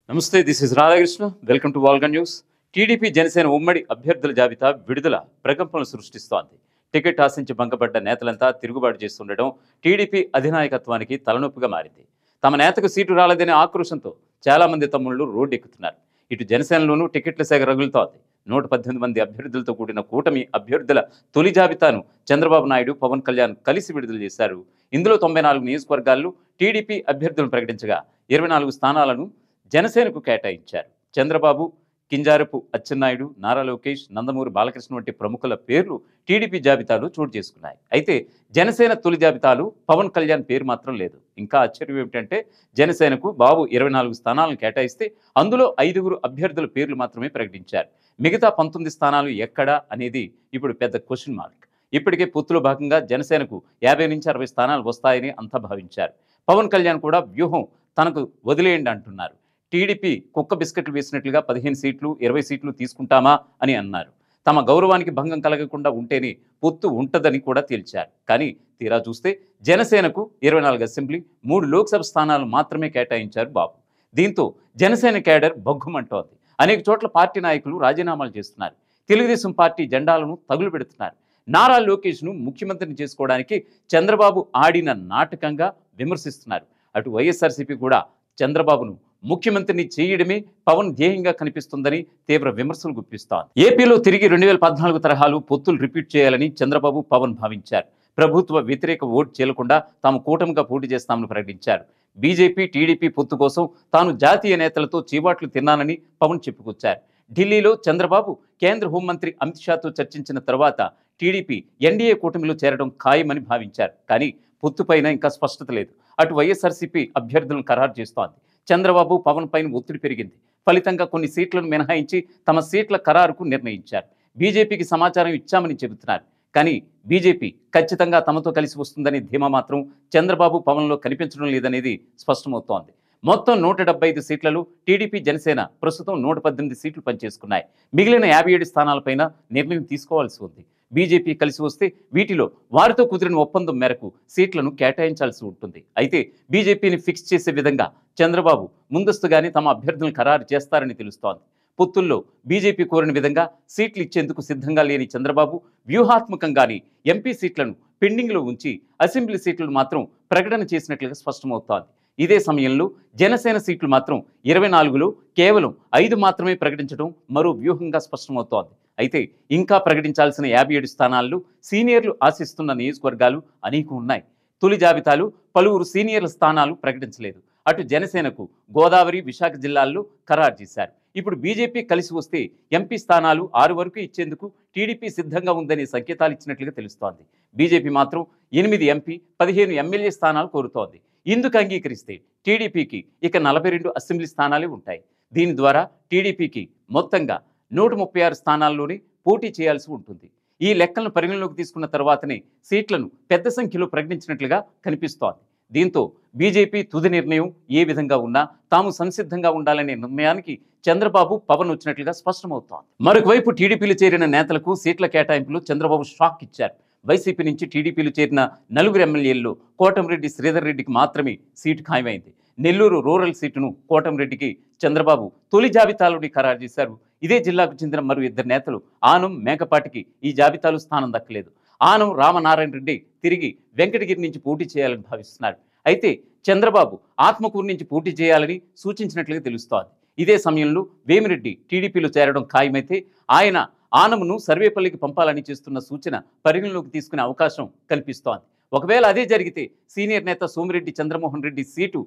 నమస్తే, this is Radhakrishna. Welcome to వాల్గా news. TDP Janasena ఉమ్మడి అభ్యర్థుల జాబితా విడుదల ప్రకంపనలు సృష్టిస్తోంది. టికెట్ ఆశించి భంగపడ్డ నేతలంతా తిరుగుబాటు చేస్తుండటం టీడీపీ అధినాయకత్వానికి తలనొప్పిగా మారింది. తమ నేతకు సీటు రాలేదనే ఆక్రోశంతో చాలామంది తమ్ముళ్ళు రోడ్డెక్కుతున్నారు. ఇటు జనసేనలోనూ టికెట్ల సేగ రగులుతోంది. 118 మంది అభ్యర్థులతో కూడిన కూటమి అభ్యర్థుల తొలి జాబితాను చంద్రబాబు నాయుడు, పవన్ కళ్యాణ్ కలిసి విడుదల చేశారు. ఇందులో 94 నియోజకవర్గాల్లో టీడీపీ అభ్యర్థులను ప్రకటించగా 24 స్థానాలను జనసేనకు కేటాయించారు. చంద్రబాబు, కింజారపు అచ్చెన్నాయుడు, నారా లోకేష్, నందమూరి బాలకృష్ణ వంటి ప్రముఖుల పేర్లు టీడీపీ జాబితాలో చోటు చేసుకున్నాయి. అయితే జనసేన తొలి జాబితాలో పవన్ కళ్యాణ్ పేరు మాత్రం లేదు. ఇంకా ఆశ్చర్యం ఏమిటంటే జనసేనకు బాబు 24 స్థానాలను కేటాయిస్తే అందులో 5 అభ్యర్థుల పేర్లు మాత్రమే ప్రకటించారు. మిగతా 19 స్థానాలు ఎక్కడా అనేది ఇప్పుడు పెద్ద క్వశ్చన్ మార్క్. ఇప్పటికే పొత్తులో భాగంగా జనసేనకు 50 నుంచి 60 స్థానాలు వస్తాయని అంతా భావించారు. పవన్ కళ్యాణ్ కూడా వ్యూహం తనకు వదిలేయండి అంటున్నారు. టీడీపీ కుక్క బిస్కెట్లు వేసినట్లుగా 15 సీట్లు 20 సీట్లు తీసుకుంటామా అని అన్నారు. తమ గౌరవానికి భంగం కలగకుండా ఉంటేనే పొత్తు ఉంటదని కూడా తేల్చారు. కానీ తీరా చూస్తే జనసేనకు 24 అసెంబ్లీ, 3 లోక్సభ స్థానాలు మాత్రమే కేటాయించారు బాబు. దీంతో జనసేన కేడర్ బగ్గుమంటోంది. అనేక చోట్ల పార్టీ నాయకులు రాజీనామాలు చేస్తున్నారు. తెలుగుదేశం పార్టీ జెండాలను తగులు పెడుతున్నారు. నారా లోకేష్ను ముఖ్యమంత్రిని చేసుకోవడానికి చంద్రబాబు ఆడిన నాటకంగా విమర్శిస్తున్నారు. అటు వైఎస్ఆర్సీపీ కూడా చంద్రబాబును ముఖ్యమంత్రిని చేయడమే పవన్ ధ్యేయంగా కనిపిస్తుందని తీవ్ర విమర్శలు గుప్పిస్తోంది. ఏపీలో తిరిగి 2014 తరహాలు పొత్తులు రిపీట్ చేయాలని చంద్రబాబు, పవన్ భావించారు. ప్రభుత్వ వ్యతిరేక ఓటు చేయకుండా తాము కూటమిగా పోటీ చేస్తామని ప్రకటించారు. బీజేపీ, టీడీపీ పొత్తు కోసం తాను జాతీయ నేతలతో చీవాట్లు తిన్నానని పవన్ చెప్పుకొచ్చారు. ఢిల్లీలో చంద్రబాబు కేంద్ర హోంమంత్రి అమిత్ షాతో చర్చించిన తర్వాత టీడీపీ ఎన్డీఏ కూటమిలో చేరడం ఖాయమని భావించారు. కానీ పొత్తుపైన ఇంకా స్పష్టత లేదు. అటు వైఎస్ఆర్సీపీ అభ్యర్థులను ఖరారు చేస్తోంది. చంద్రబాబు, పవన్ పైన ఒత్తిడి పెరిగింది. ఫలితంగా కొన్ని సీట్లను మినహాయించి తమ సీట్ల ఖరారుకు నిర్ణయించారు. బీజేపీకి సమాచారం ఇచ్చామని చెబుతున్నారు. కానీ బీజేపీ ఖచ్చితంగా తమతో కలిసి వస్తుందని ధీమా మాత్రం చంద్రబాబు, పవన్లో కనిపించడం లేదనేది స్పష్టమవుతోంది. మొత్తం 175 సీట్లలో టీడీపీ, జనసేన ప్రస్తుతం 118 సీట్లు పనిచేసుకున్నాయి. మిగిలిన 57 స్థానాలపైన నిర్ణయం తీసుకోవాల్సి ఉంది. బీజేపీ కలిసి వస్తే వీటిలో వారితో కుదిరిన ఒప్పందం మేరకు సీట్లను కేటాయించాల్సి ఉంటుంది. అయితే బీజేపీని ఫిక్స్ చేసే విధంగా చంద్రబాబు ముందస్తుగానే తమ అభ్యర్థులను ఖరారు చేస్తారని తెలుస్తోంది. పొత్తుల్లో బీజేపీ కోరిన విధంగా సీట్లు ఇచ్చేందుకు సిద్ధంగా లేని చంద్రబాబు వ్యూహాత్మకంగానే ఎంపీ సీట్లను పెండింగ్లో ఉంచి అసెంబ్లీ సీట్లను మాత్రం ప్రకటన చేసినట్లుగా స్పష్టమవుతోంది. ఇదే సమయంలో జనసేన సీట్లు మాత్రం 24లో కేవలం 5 మాత్రమే ప్రకటించడం మరో వ్యూహంగా స్పష్టమవుతోంది. అయితే ఇంకా ప్రకటించాల్సిన 57 స్థానాల్లో సీనియర్లు ఆశిస్తున్న నియోజకవర్గాలు అనేకం ఉన్నాయి. తొలి జాబితాలు పలువురు సీనియర్ల స్థానాలు ప్రకటించలేదు. అటు జనసేనకు గోదావరి, విశాఖ జిల్లాల్లో ఖరారు చేశారు. ఇప్పుడు బీజేపీ కలిసి వస్తే ఎంపీ స్థానాలు 6 వరకు ఇచ్చేందుకు టీడీపీ సిద్ధంగా ఉందనే సంకేతాలు ఇచ్చినట్లుగా తెలుస్తోంది. బీజేపీ మాత్రం 8 ఎంపీ, 15 ఎమ్మెల్యే స్థానాలు కోరుతోంది. ఇందుకు అంగీకరిస్తే టీడీపీకి ఇక 42 అసెంబ్లీ స్థానాలే ఉంటాయి. దీని ద్వారా టీడీపీకి మొత్తంగా 136 స్థానాల్లోనే పోటీ చేయాల్సి ఉంటుంది. ఈ లెక్కలను పరిగణలోకి తీసుకున్న తర్వాతనే సీట్లను పెద్ద సంఖ్యలో ప్రకటించినట్లుగా కనిపిస్తోంది. దీంతో బీజేపీ తుది నిర్ణయం ఏ విధంగా ఉన్నా తాము సంసిద్ధంగా ఉండాలనే నిర్ణయానికి చంద్రబాబు, పవన్ వచ్చినట్లుగా స్పష్టమవుతోంది. మరొకవైపు టీడీపీలో చేరిన నేతలకు సీట్ల కేటాయింపులు చంద్రబాబు షాక్ ఇచ్చారు. వైసీపీ నుంచి టీడీపీలో చేరిన 4 ఎమ్మెల్యేల్లో కోటంరెడ్డి శ్రీధర్ రెడ్డికి మాత్రమే సీటు ఖాయమైంది. నెల్లూరు రూరల్ సీటును కోటంరెడ్డికి చంద్రబాబు తొలి జాబితాలోని ఖరారు చేశారు. ఇదే జిల్లాకు చెందిన మరో 2 నేతలు ఆనం, మేకపాటికి ఈ జాబితాలో స్థానం దక్కలేదు. ఆనం రామనారాయణ రెడ్డి తిరిగి వెంకటగిరి నుంచి పోటీ చేయాలని భావిస్తున్నారు. అయితే చంద్రబాబు ఆత్మకూరు నుంచి పోటీ చేయాలని సూచించినట్లుగా తెలుస్తోంది. ఇదే సమయంలో వేమిరెడ్డి టీడీపీలో చేరడం ఖాయమైతే ఆయన ఆనమును సర్వేపల్లికి పంపాలని చేస్తున్న సూచన పరిగణలోకి తీసుకునే అవకాశం కనిపిస్తోంది. ఒకవేళ అదే జరిగితే సీనియర్ నేత సోమిరెడ్డి చంద్రమోహన్ రెడ్డి సీటు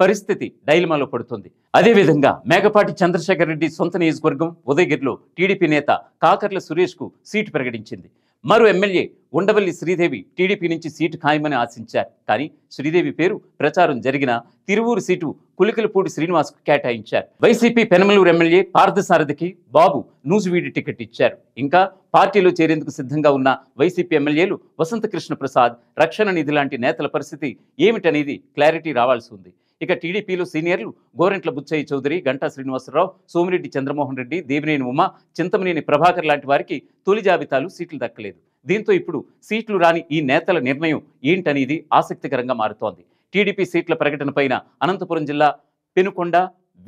పరిస్థితి డైలమాలో పడుతుంది. అదేవిధంగా మేకపాటి చంద్రశేఖర్ రెడ్డి సొంత నియోజకవర్గం ఉదయగిరిలో టీడీపీ నేత కాకర్ల సురేష్కు సీటు ప్రకటించింది. మరో ఎమ్మెల్యే ఉండవల్లి శ్రీదేవి టీడీపీ నుంచి సీటు ఖాయమని ఆశించారు. కానీ శ్రీదేవి పేరు ప్రచారం జరిగిన తిరువూరు సీటు కులికలపూడి శ్రీనివాస్కు కేటాయించారు. వైసీపీ పెనమలూరు ఎమ్మెల్యే పార్థసారథికి బాబు నూజివీడి టికెట్ ఇచ్చారు. ఇంకా పార్టీలో చేరేందుకు సిద్ధంగా ఉన్న వైసీపీ ఎమ్మెల్యేలు వసంతకృష్ణ ప్రసాద్, రక్షణ నిధి లాంటి నేతల పరిస్థితి ఏమిటనేది క్లారిటీ రావాల్సి ఉంది. ఇక టీడీపీలో సీనియర్లు గోరెంట్ల బుచ్చయ్య చౌదరి, గంటా శ్రీనివాసరావు, సోమిరెడ్డి చంద్రమోహన్ రెడ్డి, దేవినేని ఉమ, చింతమనేని ప్రభాకర్ లాంటి వారికి తొలి జాబితాలు సీట్లు దక్కలేదు. దీంతో ఇప్పుడు సీట్లు రాని ఈ నేతల నిర్ణయం ఏంటనేది ఆసక్తికరంగా మారుతోంది. టీడీపీ సీట్ల ప్రకటనపైన అనంతపురం జిల్లా పెనుకొండ,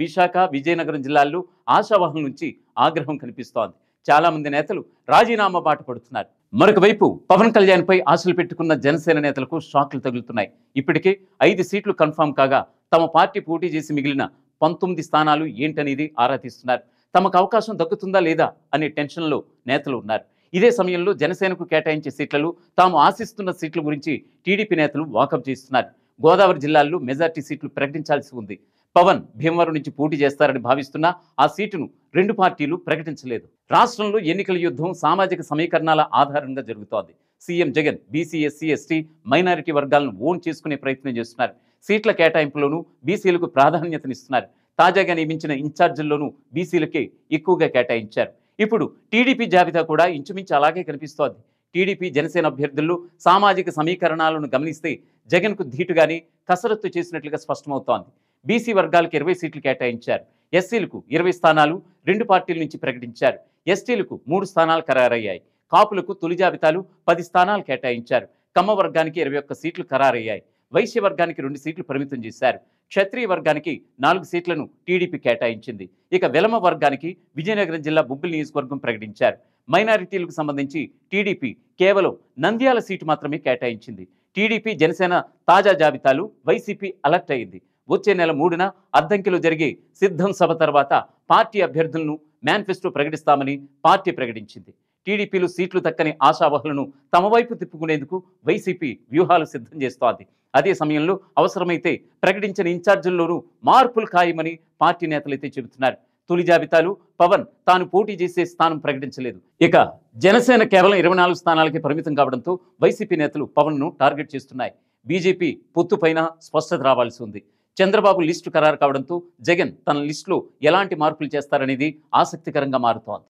విశాఖ, విజయనగరం జిల్లాల్లో ఆశావహుల నుంచి ఆగ్రహం కనిపిస్తోంది. చాలా మంది నేతలు రాజీనామా బాట పడుతున్నారు. మరొక వైపు పవన్ కళ్యాణ్ పై ఆశలు పెట్టుకున్న జనసేన నేతలకు షాక్లు తగులుతున్నాయి. ఇప్పటికే 5 సీట్లు కన్ఫామ్ కాగా తమ పార్టీ పోటీ చేసి మిగిలిన 19 స్థానాలు ఏంటనేది ఆరా తీస్తున్నారు. తమకు అవకాశం దక్కుతుందా లేదా అనే టెన్షన్లో నేతలు ఉన్నారు. ఇదే సమయంలో జనసేనకు కేటాయించే సీట్లలో తాము ఆశిస్తున్న సీట్ల గురించి టీడీపీ నేతలు వాకప్ చేస్తున్నారు. గోదావరి జిల్లాల్లో మెజార్టీ సీట్లు ప్రకటించాల్సి ఉంది. పవన్ భీమవరం నుంచి పోటీ చేస్తారని భావిస్తున్నా ఆ సీటును 2 పార్టీలు ప్రకటించలేదు. రాష్ట్రంలో ఎన్నికల యుద్ధం సామాజిక సమీకరణాల ఆధారంగా జరుగుతోంది. CM Jagan BC, SC, ST, minority వర్గాలను ఓన్ చేసుకునే ప్రయత్నం చేస్తున్నారు. సీట్ల కేటాయింపులోనూ బీసీలకు ప్రాధాన్యతనిస్తున్నారు. తాజాగా నియమించిన ఇన్ఛార్జీల్లోనూ బీసీలకే ఎక్కువగా కేటాయించారు. ఇప్పుడు టీడీపీ జాబితా కూడా ఇంచుమించు అలాగే కనిపిస్తోంది. టీడీపీ, జనసేన అభ్యర్థుల్లో సామాజిక సమీకరణాలను గమనిస్తే జగన్కు ధీటుగానే కసరత్తు చేసినట్లుగా స్పష్టమవుతోంది. బీసీ వర్గాలకు 20 సీట్లు కేటాయించారు. ఎస్సీలకు 20 స్థానాలు 2 పార్టీల నుంచి ప్రకటించారు. ఎస్టీలకు 3 స్థానాలు ఖరారయ్యాయి. కాపులకు తొలి జాబితాలు 10 స్థానాలు కేటాయించారు. కమ్మ వర్గానికి 21 సీట్లు ఖరారయ్యాయి. వైశ్య వర్గానికి 2 సీట్లు పరిమితం చేశారు. క్షత్రియ వర్గానికి 4 సీట్లను టీడీపీ కేటాయించింది. ఇక వెలమ వర్గానికి విజయనగరం జిల్లా బొబ్బిలి నియోజకవర్గం ప్రకటించారు. మైనారిటీలకు సంబంధించి టీడీపీ కేవలం నంద్యాల సీటు మాత్రమే కేటాయించింది. టీడీపీ, జనసేన తాజా జాబితాలు వైసీపీ అలర్ట్ అయింది. వచ్చే నెల 3న అద్దంకిలో జరిగే సిద్ధం సభ తర్వాత పార్టీ అభ్యర్థులను మేనిఫెస్టో ప్రకటిస్తామని పార్టీ ప్రకటించింది. టీడీపీలు సీట్లు దక్కని ఆశావహులను తమ వైపు తిప్పుకునేందుకు వైసీపీ వ్యూహాలు సిద్ధం చేస్తోంది. అదే సమయంలో అవసరమైతే ప్రకటించిన ఇన్ఛార్జీల్లోనూ మార్పులు ఖాయమని పార్టీ నేతలైతే చెబుతున్నారు. తొలి జాబితాలు పవన్ తాను పోటీ చేసే స్థానం ప్రకటించలేదు. ఇక జనసేన కేవలం 24 స్థానాలకే పరిమితం కావడంతో వైసీపీ నేతలు పవన్ను టార్గెట్ చేస్తున్నాయి. బీజేపీ పొత్తుపైన స్పష్టత రావాల్సి ఉంది. చంద్రబాబు లిస్టు ఖరారు కావడంతో జగన్ తన లిస్టులో ఎలాంటి మార్పులు చేస్తారనేది ఆసక్తికరంగా మారుతోంది.